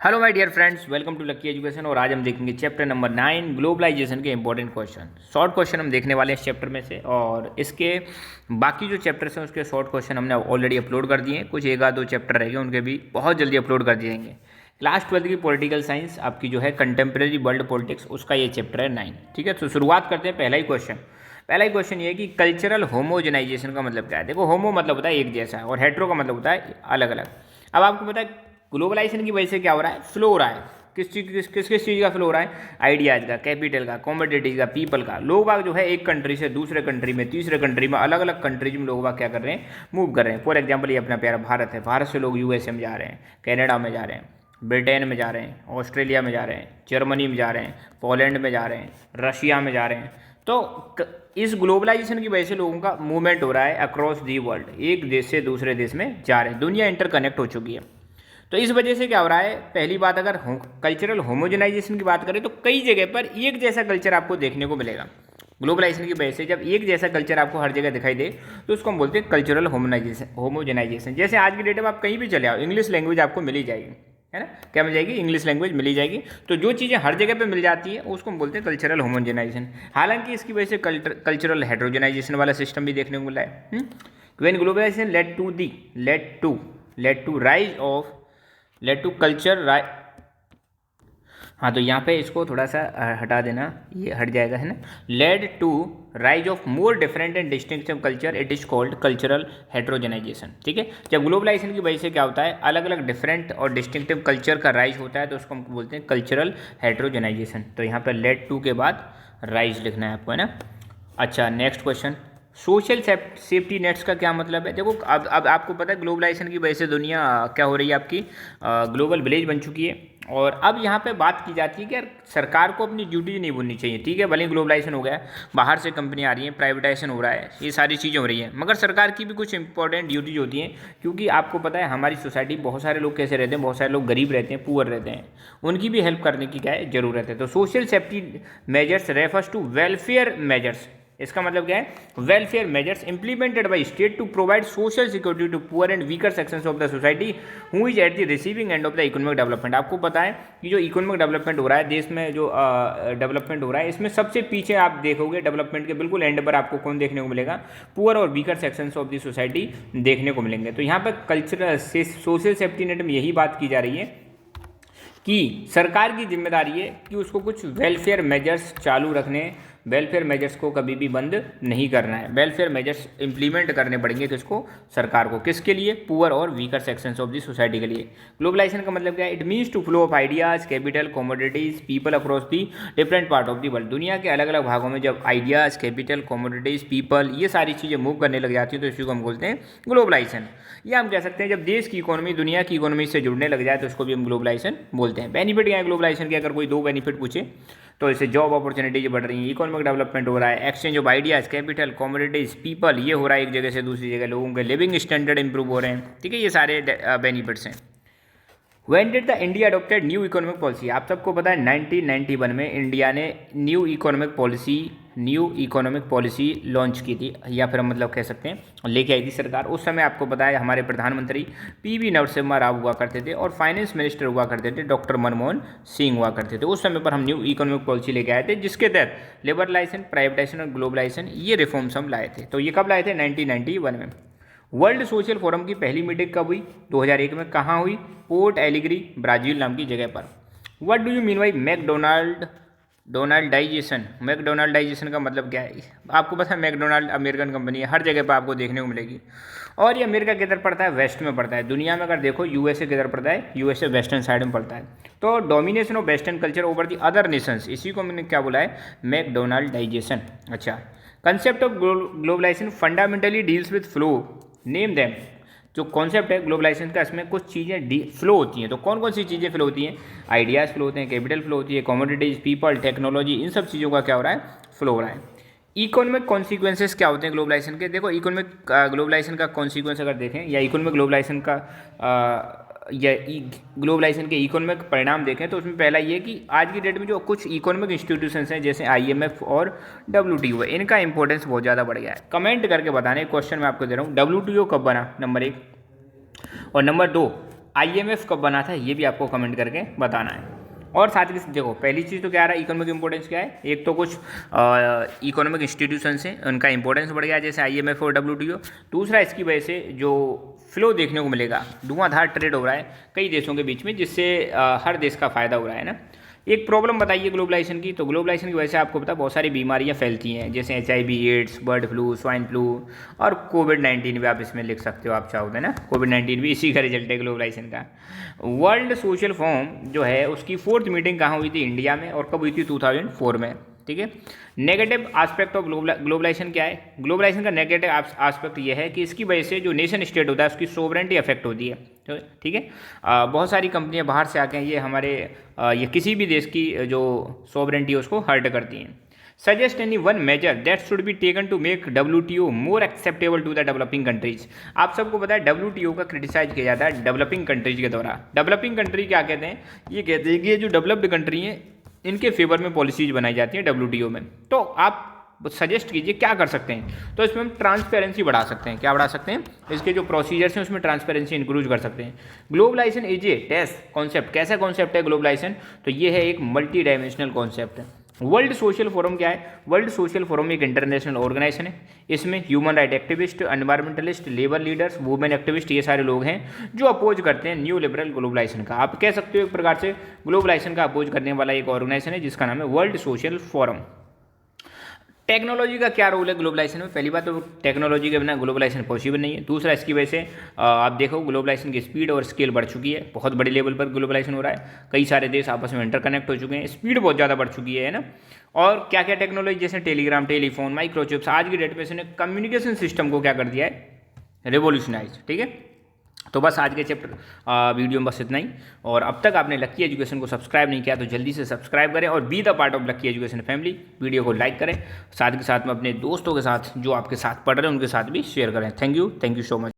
Hello my dear friends, welcome to lucky education. और आज हम देखेंगे चैप्टर नंबर 9 ग्लोबलाइजेशन के इंपॉर्टेंट क्वेश्चन। शॉर्ट क्वेश्चन हम देखने वाले हैं इस चैप्टर में से, और इसके बाकी जो चैप्टर्स हैं उसके शॉर्ट क्वेश्चन हमने ऑलरेडी अपलोड कर दिए हैं। कुछ एक आध दो चैप्टर रह गए, उनके भी बहुत जल्दी अपलोड कर दिए जाएंगे। क्लास 12 की पॉलिटिकल साइंस आपकी जो है कंटेम्प्रेरी वर्ल्ड पॉलिटिक्स, उसका ये चैप्टर है 9। ठीक है, तो शुरुआत करते हैं। पहला ही क्वेश्चन ये है कि कल्चरल होमोजेनाइजेशन का मतलब क्या है। देखो, होमो मतलब होता है एक जैसा, और हेट्रो का मतलब होता है अलग अलग। अब आपको पता है ग्लोबलाइजेशन की वजह से क्या हो रहा है, फ्लो हो रहा है। किस चीज़ का फ्लो हो रहा है? आइडियाज़ का, कैपिटल का, कॉमोडिटीज़ का, पीपल का। लोग बाग जो है एक कंट्री से दूसरे कंट्री में, तीसरे कंट्री में, अलग अलग कंट्रीज में लोग बाग क्या कर रहे हैं, मूव कर रहे हैं। फॉर एग्जांपल ये अपना प्यारा भारत है, भारत से लोग यूएसए में जा रहे हैं, कनाडा में जा रहे हैं, ब्रिटेन में जा रहे हैं, ऑस्ट्रेलिया में जा रहे हैं, जर्मनी में जा रहे हैं, पोलैंड में जा रहे हैं, रशिया में जा रहे हैं। तो इस ग्लोबलाइजेशन की वजह से लोगों का मूवमेंट हो रहा है अक्रॉस दी वर्ल्ड, एक देश से दूसरे देश में जा रहे हैं। दुनिया इंटरकनेक्ट हो चुकी है। तो इस वजह से क्या हो रहा है, पहली बात अगर कल्चरल होमोजेनाइजेशन की बात करें तो कई जगह पर एक जैसा कल्चर आपको देखने को मिलेगा। ग्लोबलाइजेशन की वजह से जब एक जैसा कल्चर आपको हर जगह दिखाई दे तो उसको हम बोलते हैं कल्चरल होमोजेनाइजेशन। जैसे आज की डेट में आप कहीं भी चले आओ, इंग्लिश लैंग्वेज आपको मिल ही जाएगी, है ना। क्या मिल जाएगी? इंग्लिश लैंग्वेज मिल ही जाएगी। तो जो चीज़ें हर जगह पे मिल जाती है उसको हम बोलते हैं कल्चरल होमोजेनाइजेशन। हालांकि इसकी वजह से कल्चरल हेट्रोजेनाइजेशन वाला सिस्टम भी देखने को मिला है। When globalization led to culture. हाँ, तो यहाँ पे इसको थोड़ा सा हटा देना, ये हट जाएगा, है ना। Led to rise of more different and distinctive culture, it is called cultural heterogenization. ठीक है, जब ग्लोबलाइजेशन की वजह से क्या होता है, अलग अलग डिफरेंट और डिस्टिंक्टिव कल्चर का राइज होता है, तो उसको हम बोलते हैं कल्चरल हेट्रोजेनाइजेशन। तो यहाँ पर लेड टू के बाद राइज लिखना है आपको, है ना। अच्छा, next question, social safety nets का क्या मतलब है। देखो, अब आपको पता है ग्लोबलाइजेशन की वजह से दुनिया क्या हो रही है, आपकी ग्लोबल विलेज बन चुकी है। और अब यहाँ पे बात की जाती है कि यार सरकार को अपनी ड्यूटी नहीं भूलनी चाहिए। ठीक है, भले ग्लोबलाइजेशन हो गया है, बाहर से कंपनी आ रही है, प्राइवेटाइजेशन हो रहा है, ये सारी चीज़ें हो रही हैं, मगर सरकार की भी कुछ इंपॉर्टेंट ड्यूटीज होती हैं। क्योंकि आपको पता है हमारी सोसाइटी बहुत सारे लोग कैसे रहते हैं, बहुत सारे लोग गरीब रहते हैं, पुअर रहते हैं, उनकी भी हेल्प करने की क्या है, ज़रूरत है। तो social safety measures refers to welfare measures. इसका मतलब क्या है, welfare measures implemented by state to provide social security to poor and weaker sections of the society who is at the receiving end of the economic development. आपको पता है कि जो economic development हो रहा है देश में, जो डेवलपमेंट हो रहा है, इसमें सबसे पीछे आप देखोगे डेवलपमेंट के बिल्कुल एंड पर आपको कौन देखने को मिलेगा, पुअर और weaker sections of the society देखने को मिलेंगे। तो यहाँ पर कल्चरल सोशल सेफ्टी नेट में यही बात की जा रही है कि सरकार की जिम्मेदारी है कि उसको कुछ वेलफेयर मेजर्स चालू रखने, वेलफेयर मेजर्स को कभी भी बंद नहीं करना है। वेलफेयर मेजर्स इंप्लीमेंट करने पड़ेंगे किसको, सरकार को। किसके लिए? पुअर और weaker sections of the society के लिए। ग्लोबलाइजेशन का मतलब क्या है, it means to flow of ideas, capital, commodities, people across the different part of the world. दुनिया के अलग अलग भागों में जब आइडियाज़, कैपिटल, कमोडिटीज़, पीपल, ये सारी चीज़ें मूव करने लग जाती हैं तो इसी को हम बोलते हैं ग्लोबलाइजेशन। या हम कह सकते हैं जब देश की इकोनॉमी दुनिया की इकोनॉमी से जुड़ने लग जाए तो उसको भी हम ग्लोबलाइजेशन बोलते हैं। बेनिफिट क्या है ग्लोबलाइजेशन के? अगर कोई दो बेनिफिट पूछे तो इससे जॉब अपॉर्चुनिटीज बढ़ रही हैं, इकोनॉमिक डेवलपमेंट हो रहा है, exchange of ideas, capital, commodities, people, ये हो रहा है एक जगह से दूसरी जगह, लोगों के लिविंग स्टैंडर्ड इंप्रूव हो रहे हैं। ठीक है, ये सारे बेनिफिट्स हैं। When did the India adopted new economic policy? आप सबको पता है 1991 में इंडिया ने न्यू इकोनॉमिक पॉलिसी लॉन्च की थी, या फिर मतलब कह सकते हैं लेके आई थी सरकार। उस समय आपको पता है हमारे प्रधानमंत्री पीवी नरसिम्हा राव हुआ करते थे और फाइनेंस मिनिस्टर हुआ करते थे डॉक्टर मनमोहन सिंह हुआ करते थे। उस समय पर हम न्यू इकोनॉमिक पॉलिसी लेके आए थे, जिसके तहत लिबरलाइजेशन, प्राइवेटाइजेशन और ग्लोबलाइजेशन, ये रिफॉर्म्स हम लाए थे। तो ये कब लाए थे? 1991 में। वर्ल्ड सोशल फोरम की पहली मीटिंग कब हुई? 2001 में। कहाँ हुई? पोर्ट एलिग्री, ब्राज़ील नाम की जगह पर। What do you mean by McDonaldization? McDonaldization का मतलब क्या है? आपको पता है मैकडोनाल्ड अमेरिकन कंपनी है, हर जगह पर आपको देखने को मिलेगी। और ये अमेरिका किधर पड़ता है? वेस्ट में पड़ता है। दुनिया में अगर देखो यूएसए किधर पड़ता है? यूएसए वेस्टर्न साइड में पड़ता है। तो domination of western culture over the other nations, इसी को मैंने क्या बोला है? मैकडोनाल्डाइजेशन। अच्छा, concept of globalization fundamentally deals with flow, name them. जो कॉन्सेप्ट है ग्लोबलाइजेशन का, इसमें कुछ चीज़ें फ्लो होती हैं। तो कौन कौन सी चीज़ें फ्लो होती हैं? आइडियाज़ फ्लो होते हैं, कैपिटल फ्लो होती है, कमोडिटीज़, पीपल, टेक्नोलॉजी, इन सब चीज़ों का क्या हो रहा है? फ्लो हो रहा है। इकोनॉमिक कॉन्सिक्वेंसेस क्या होते हैं ग्लोबलाइजेशन के? देखो, इकोनॉमिक ग्लोबलाइजेशन का कॉन्सिक्वेंस अगर देखें, या इकोनॉमिक ग्लोबलाइजेशन का या ग्लोबलाइजेशन के इकोनॉमिक परिणाम देखें, तो उसमें पहला ये कि आज की डेट में जो कुछ इकोनॉमिक इंस्टीट्यूशंस हैं जैसे IMF और WTO, इनका इंपॉर्टेंस बहुत ज़्यादा बढ़ गया है। कमेंट करके बताने, क्वेश्चन मैं आपको दे रहा हूँ, WTO कब बना? नंबर 1। और नंबर 2, IMF कब बना था ये भी आपको कमेंट करके बताना है। और साथ ही देखो पहली चीज़ तो क्या आ रहा है, इकोनॉमिक इंपॉर्टेंस क्या है, एक तो कुछ इकोनॉमिक इंस्टीट्यूशंस हैं उनका इंपॉर्टेंस बढ़ गया जैसे IMF और WTO। दूसरा इसकी वजह से जो फ्लो देखने को मिलेगा, धुआंधार ट्रेड हो रहा है कई देशों के बीच में, जिससे हर देश का फायदा हो रहा है ना। एक प्रॉब्लम बताइए ग्लोबलाइजेशन की, तो ग्लोबलाइजेशन की वजह से आपको पता बहुत सारी बीमारियां फैलती हैं जैसे HIV, AIDS, bird flu, swine flu और कोविड-19 भी आप इसमें लिख सकते हो आप चाहो तो ना। कोविड-19 भी इसी का रिजल्ट है ग्लोबलाइजेशन का। वर्ल्ड सोशल फोरम जो है उसकी 4th मीटिंग कहाँ हुई थी, इंडिया में, और कब हुई थी, 2004 में। ठीक है। नेगेटिव एस्पेक्ट ऑफ ग्लोबलाइजेशन क्या है, ग्लोबलाइजेशन का नेगेटिव एस्पेक्ट ये है कि इसकी वजह से जो नेशन स्टेट होता है उसकी सोवरेंटी अफेक्ट होती है। तो ठीक है, बहुत सारी कंपनियां बाहर से आके ये हमारे ये किसी भी देश की जो सोवरेंटी है उसको हर्ट करती हैं। Suggest any one measure that should be taken to make WTO more acceptable to the developing countries. आप सबको पता है WTO का क्रिटिसाइज किया जाता है डेवलपिंग कंट्रीज के द्वारा। डेवलपिंग कंट्री क्या कहते हैं, ये कहते हैं कि ये जो डेवलप्ड कंट्री हैं इनके फेवर में पॉलिसीज बनाई जाती हैं WTO में। तो आप सजेस्ट कीजिए क्या कर सकते हैं, तो इसमें हम ट्रांसपेरेंसी बढ़ा सकते हैं। क्या बढ़ा सकते हैं, इसके जो प्रोसीजर्स हैं उसमें ट्रांसपेरेंसी इंक्लूड कर सकते हैं। Globalization is a test concept, कैसा कॉन्सेप्ट है ग्लोबलाइजेशन, तो ये है एक मल्टी डायमेंशनल कॉन्सेप्ट है। वर्ल्ड सोशल फोरम क्या है, वर्ल्ड सोशल फोरम एक इंटरनेशनल ऑर्गेनाइजेशन है। इसमें human right activist, environmentalist, labour leaders, women activist, ये सारे लोग हैं जो अपोज करते हैं न्यू लिबरल ग्लोबलाइजेशन का। आप कह सकते हो एक प्रकार से ग्लोबलाइजेशन का अपोज करने वाला एक ऑर्गेनाइजेशन है जिसका नाम है वर्ल्ड सोशल फोरम। टेक्नोलॉजी का क्या रोल है ग्लोबलाइजेशन में, पहली बात तो टेक्नोलॉजी के बिना ग्लोबलाइजेशन पॉसिबल नहीं है। दूसरा इसकी वजह से आप देखो ग्लोबलाइजेशन की स्पीड और स्केल बढ़ चुकी है, बहुत बड़े लेवल पर ग्लोबलाइजेशन हो रहा है, कई सारे देश आपस में इंटरकनेक्ट हो चुके हैं, स्पीड बहुत ज़्यादा बढ़ चुकी है ना। और क्या क्या टेक्नोलॉजी जैसे टेलीग्राम, टेलीफोन, माइक्रोचिप्स, आज की डेट में इसने कम्युनिकेशन सिस्टम को क्या कर दिया है, रिवोल्यूशनाइज। ठीक है, तो बस आज के चैप्टर वीडियो में बस इतना ही। और अब तक आपने लक्की एजुकेशन को सब्सक्राइब नहीं किया तो जल्दी से सब्सक्राइब करें और be the part of lucky education family. Video को लाइक करें, साथ के साथ में अपने दोस्तों के साथ जो आपके साथ पढ़ रहे हैं उनके साथ भी शेयर करें। Thank you so much.